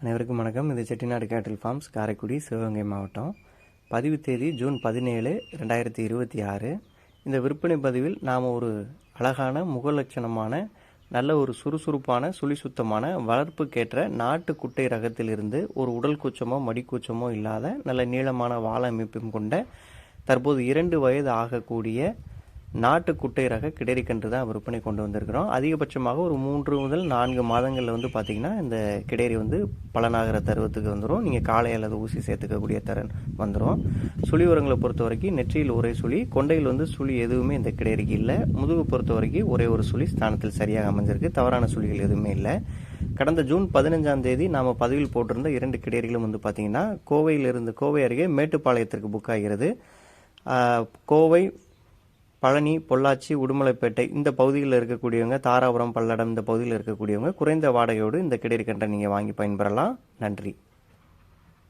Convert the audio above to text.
அனைவருக்கும் வணக்கம். இது செட்டிநாடு கேட்டில் ஃபார்ம்ஸ், காரைக்குடி, சிவகங்கை மாவட்டம். பதிவு தேதி ஜூன் 17, 2026. இந்த விற்பனை பதிவில் நாம் ஒரு அழகான முகலட்சணமான நல்ல ஒரு சுறுசுறுப்பான சுழி சுத்தமான வளர்ப்புக்கேற்ற நாட்டு குட்டை ரகத்திலிருந்து ஒரு உடல் கூச்சமோ மடிக்கூச்சமோ இல்லாத நல்ல நீளமான வால் அமைப்பும் கொண்ட தற்போது 2 வயது ஆகக்கூடிய நாட்டு குட்டை ரக கிடரி கன்று தான் விற்பனை கொண்டு வந்திருக்கிறோம். அதிகபட்சமாக ஒரு 3 முதல் 4 மாதங்களில் பார்த்திங்கன்னா இந்த கிடேரி பலனாகிற தருவத்துக்கு வந்துடும். நீங்கள் காலை அல்லது ஊசி சேர்த்துக்கக்கூடிய தரன் வந்துடும். சுழி உரங்களை பொறுத்த வரைக்கும் நெற்றியில் ஒரே சுழி, கொண்டையில் சுழி எதுவுமே இந்த கிடேரிக்கு இல்லை. முதுகு பொறுத்த வரைக்கும் ஒரே ஒரு சுழி ஸ்தானத்தில் சரியாக அமைஞ்சிருக்கு. தவறான சுழிகள் எதுவுமே இல்லை. கடந்த ஜூன் 15ஆம் தேதி நாம் பதிவில் போட்டிருந்த 2 கிடேரிகளும் பார்த்திங்கன்னா கோவை அருகே மேட்டுப்பாளையத்திற்கு புக் ஆகிறது. கோவை, பழனி, பொள்ளாச்சி, உடுமலைப்பேட்டை இந்த பகுதிகளில் இருக்கக்கூடியவங்க, தாராபுரம், பல்லடம் இந்த பகுதியில் இருக்கக்கூடியவங்க குறைந்த வாடகையோடு இந்த கிடேரி கன்றை நீங்கள் வாங்கி பயன்பெறலாம். நன்றி.